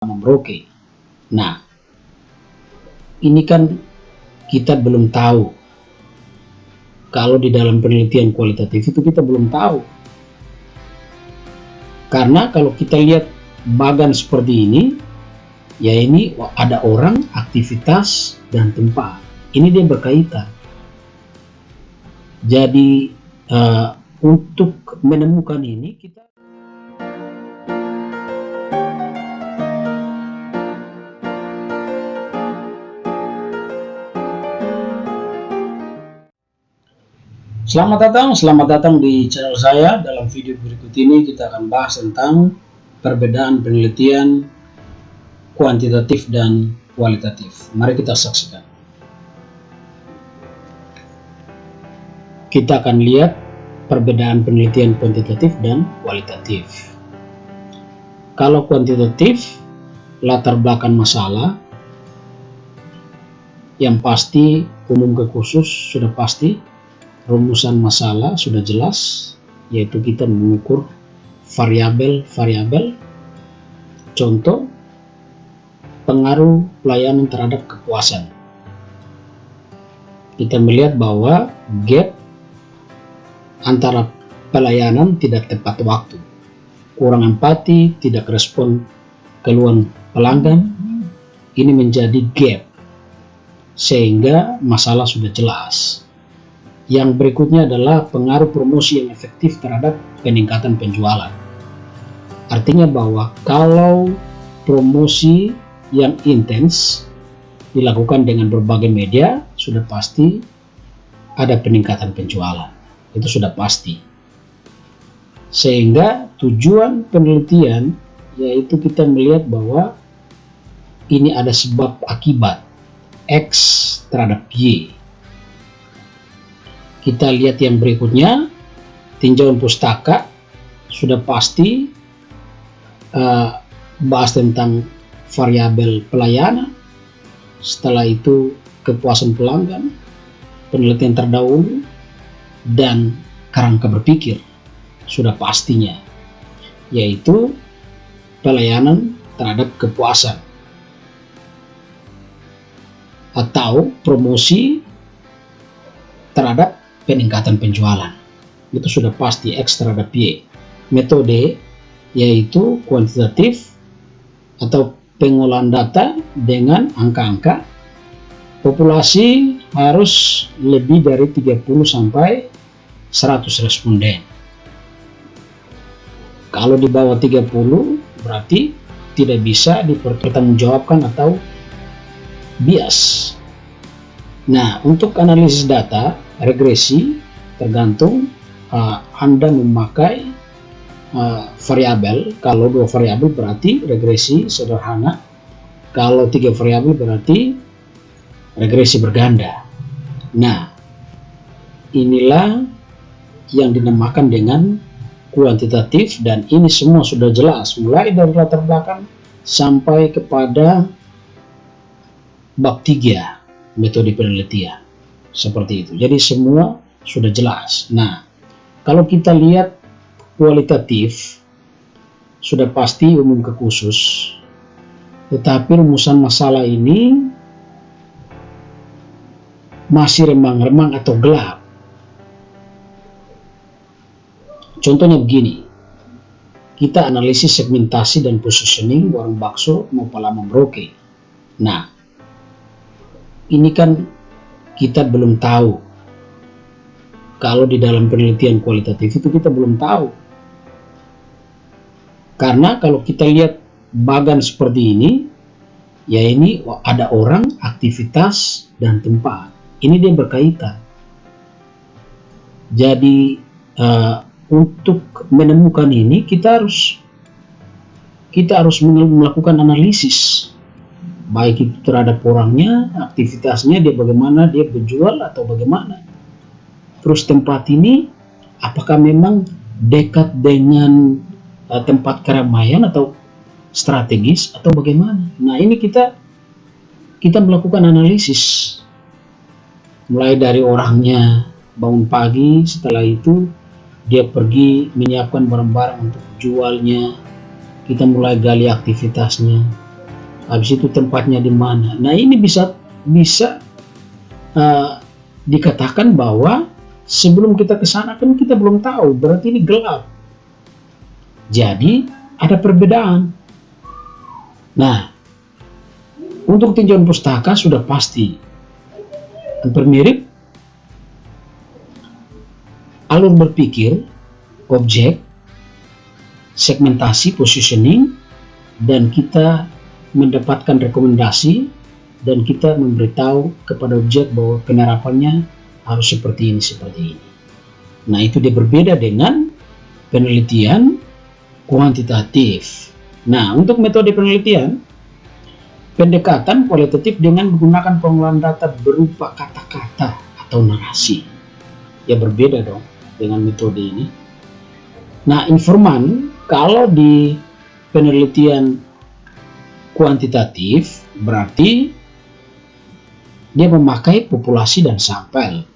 Merauke. Nah, ini kan kita belum tahu. Kalau di dalam penelitian kualitatif itu kita belum tahu. Karena kalau kita lihat bagan seperti ini, ya ini ada orang, aktivitas, dan tempat. Ini dia berkaitan. Jadi untuk menemukan ini kita selamat datang di channel saya. Dalam video berikut ini kita akan bahas tentang perbedaan penelitian kuantitatif dan kualitatif. Mari kita saksikan. Kita akan lihat perbedaan penelitian kuantitatif dan kualitatif. Kalau kuantitatif, latar belakang masalah, yang pasti umum ke khusus sudah pasti. Rumusan masalah sudah jelas, yaitu kita mengukur variabel-variabel. Contoh, pengaruh pelayanan terhadap kepuasan. Kita melihat bahwa gap antara pelayanan tidak tepat waktu, kurang empati, tidak respon keluhan pelanggan, ini menjadi gap, sehingga masalah sudah jelas. Yang berikutnya adalah pengaruh promosi yang efektif terhadap peningkatan penjualan. Artinya bahwa kalau promosi yang intens dilakukan dengan berbagai media, sudah pasti ada peningkatan penjualan. Itu sudah pasti. Sehingga tujuan penelitian yaitu kita melihat bahwa ini ada sebab akibat X terhadap Y. Kita lihat yang berikutnya, tinjauan pustaka sudah pasti bahas tentang variabel pelayanan. Setelah itu kepuasan pelanggan, penelitian terdahulu, dan kerangka berpikir sudah pastinya, yaitu pelayanan terhadap kepuasan atau promosi terhadap peningkatan penjualan. Itu sudah pasti X terhadap Y. Metode yaitu kuantitatif atau pengolahan data dengan angka-angka. Populasi harus lebih dari 30 sampai 100 responden. Kalau di bawah 30 berarti tidak bisa dipertanggungjawabkan atau bias. Nah, untuk analisis data, regresi tergantung Anda memakai variabel. Kalau 2 variabel berarti regresi sederhana. Kalau 3 variabel berarti regresi berganda. Nah, inilah yang dinamakan dengan kuantitatif, dan ini semua sudah jelas mulai dari latar belakang sampai kepada bab 3 metode penelitian. Seperti itu. Jadi semua sudah jelas. Nah, kalau kita lihat kualitatif, sudah pasti umum ke khusus. Tetapi rumusan masalah ini masih remang-remang atau gelap. Contohnya begini. Kita analisis segmentasi dan positioning warung bakso mau Palama Merauke. Nah, ini kan kita belum tahu. Kalau di dalam penelitian kualitatif itu kita belum tahu. Karena kalau kita lihat bagan seperti ini, ya ini ada orang, aktivitas, dan tempat. Ini dia berkaitan. Jadi untuk menemukan ini kita harus melakukan analisis. Baik itu terhadap orangnya, aktivitasnya, dia bagaimana, dia berjual atau bagaimana. Terus tempat ini, apakah memang dekat dengan tempat keramaian atau strategis atau bagaimana. Nah, ini kita melakukan analisis. Mulai dari orangnya bangun pagi, setelah itu dia pergi menyiapkan barang-barang untuk jualnya. Kita mulai gali aktivitasnya. habis itu tempatnya di mana. Nah, ini bisa dikatakan bahwa sebelum kita ke sana kan kita belum tahu, berarti ini gelap. Jadi ada perbedaan. Nah, untuk tinjauan pustaka sudah pasti hampir mirip, alur berpikir, objek, segmentasi, positioning, dan kita mendapatkan rekomendasi dan kita memberitahu kepada objek bahwa penerapannya harus seperti ini, seperti ini. Nah, itu dia berbeda dengan penelitian kuantitatif. Nah, untuk metode penelitian, pendekatan kualitatif dengan menggunakan pengolahan data berupa kata-kata atau narasi. Ya berbeda dong dengan metode ini. Nah, informan kalau di penelitian kuantitatif berarti dia memakai populasi dan sampel.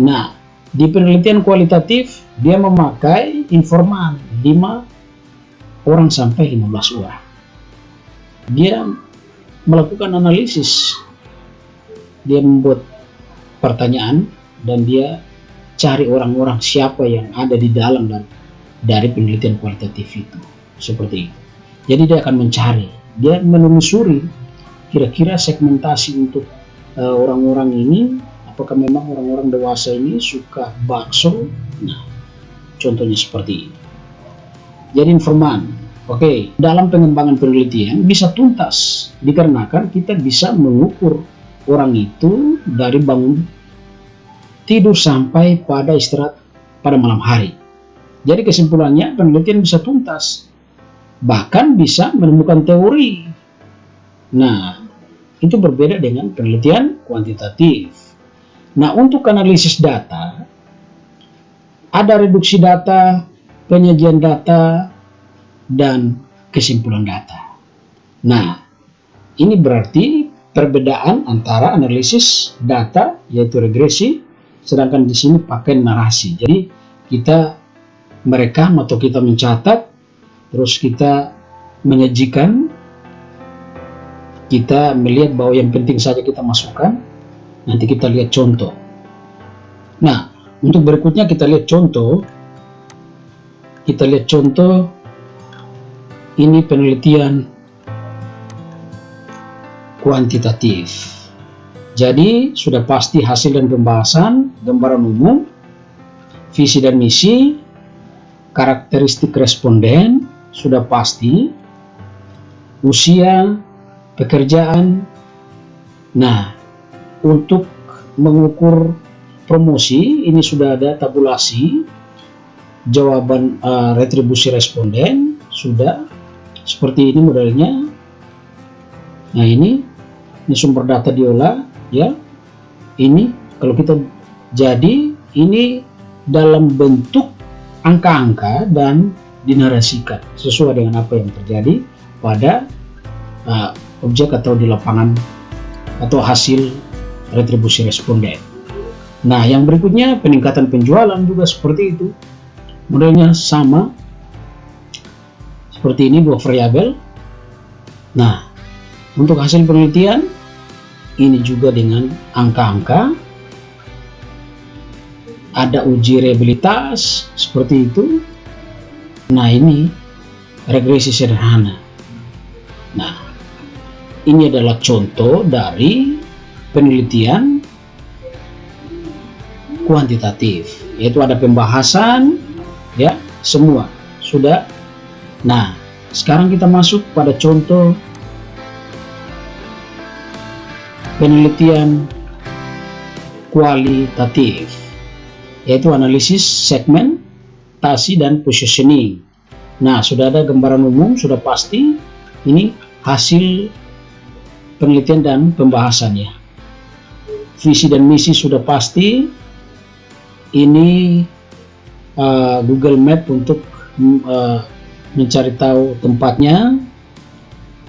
Nah, di penelitian kualitatif dia memakai informan 5 orang sampai 15 orang. Dia melakukan analisis, dia membuat pertanyaan dan dia cari orang-orang siapa yang ada di dalam dan dari penelitian kualitatif itu, seperti itu. Jadi dia akan mencari, dia menelusuri kira-kira segmentasi untuk orang-orang ini, apakah memang orang-orang dewasa ini suka bakso. Nah, contohnya seperti ini. Jadi informan, oke, dalam pengembangan penelitian bisa tuntas dikarenakan kita bisa mengukur orang itu dari bangun tidur sampai pada istirahat pada malam hari. Jadi kesimpulannya penelitian bisa tuntas, bahkan bisa menemukan teori. Nah, itu berbeda dengan penelitian kuantitatif. Nah, untuk analisis data, ada reduksi data, penyajian data, dan kesimpulan data. Nah, ini berarti perbedaan antara analisis data yaitu regresi, sedangkan di sini pakai narasi. Jadi kita merekam atau kita mencatat, terus kita menyajikan, kita melihat bahwa yang penting saja kita masukkan, nanti kita lihat contoh. Nah, untuk berikutnya kita lihat contoh. Kita lihat contoh, ini penelitian kuantitatif. Jadi sudah pasti hasil dan pembahasan, gambaran umum, visi dan misi, karakteristik responden, sudah pasti, usia, pekerjaan. Nah, untuk mengukur promosi, ini sudah ada tabulasi, jawaban retribusi responden, sudah seperti ini modelnya. Nah, ini sumber data diolah, ya. Ini kalau kita jadi ini dalam bentuk angka-angka dan dinarasikan sesuai dengan apa yang terjadi pada objek atau di lapangan atau hasil retribusi responden. Nah, yang berikutnya peningkatan penjualan juga seperti itu. Modelnya sama seperti ini, 2 variabel. Nah, untuk hasil penelitian ini juga dengan angka-angka, ada uji reliabilitas seperti itu. Nah, ini regresi sederhana. Nah, ini adalah contoh dari penelitian kuantitatif, yaitu ada pembahasan, ya, semua sudah. Nah, sekarang kita masuk pada contoh penelitian kualitatif, yaitu analisis segmentasi dan positioning. Nah, sudah ada gambaran umum, sudah pasti ini hasil penelitian dan pembahasannya. Visi dan misi sudah pasti, ini Google Map untuk mencari tahu tempatnya.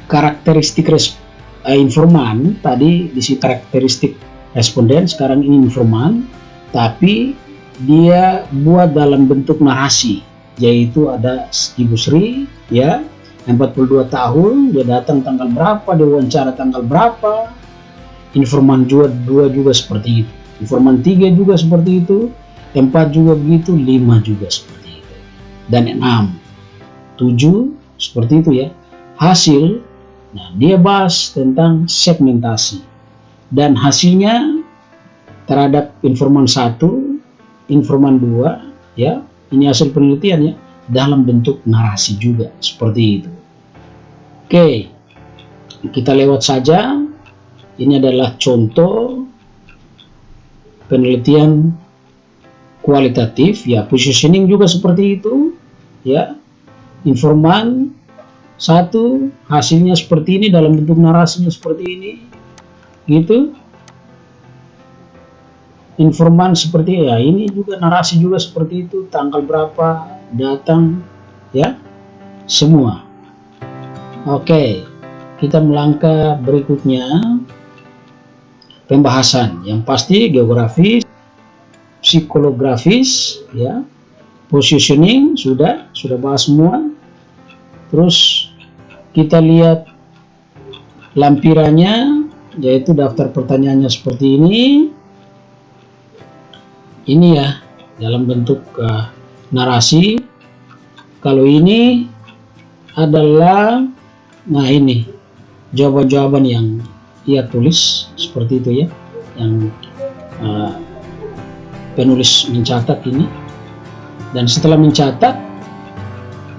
Karakteristik informan, tadi di sini karakteristik responden, sekarang ini informan, tapi dia buat dalam bentuk narasi, yaitu ada Ibu Sri, ya, 42 tahun, dia datang tanggal berapa, dia wawancara tanggal berapa. Informan 2 juga seperti itu, informan 3 juga seperti itu, 4 juga begitu, 5 juga seperti itu, dan 6, 7 seperti itu ya. Hasil, nah dia bahas tentang segmentasi, dan hasilnya terhadap informan 1, informan 2 ya, ini hasil penelitian ya, dalam bentuk narasi juga seperti itu. Oke, kita lewat saja. Ini adalah contoh penelitian kualitatif ya, positioning juga seperti itu ya. Informan 1 hasilnya seperti ini, dalam bentuk narasinya seperti ini gitu. Informan seperti ya, ini juga narasi juga seperti itu, tanggal berapa datang ya, semua. Oke, kita melangkah berikutnya, pembahasan yang pasti geografis, psikologis ya, positioning sudah bahas semua. Terus kita lihat lampirannya, yaitu daftar pertanyaannya seperti ini. Ini ya, dalam bentuk narasi. Kalau ini adalah, nah ini jawaban-jawaban yang ia tulis seperti itu ya, yang penulis mencatat ini. Dan setelah mencatat,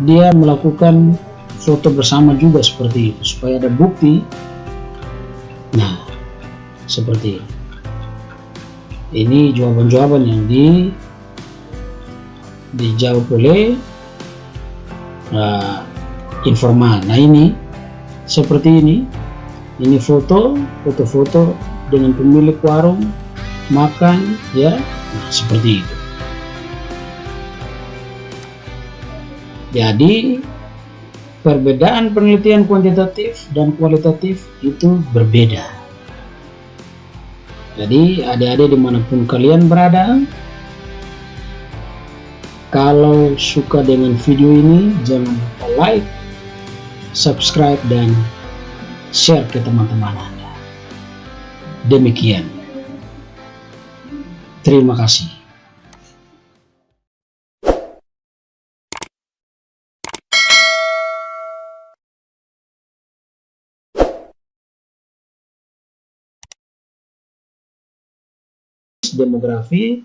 dia melakukan foto bersama juga seperti itu, supaya ada bukti. Nah, seperti ini. Ini jawaban-jawaban yang dijawab oleh informan. Nah ini seperti ini. Ini foto dengan pemilik warung makan ya, nah, seperti itu. Jadi perbedaan penelitian kuantitatif dan kualitatif itu berbeda. Jadi adik-adik dimanapun kalian berada, kalau suka dengan video ini jangan lupa like, subscribe, dan share ke teman-teman Anda. Demikian. Terima kasih. Demografi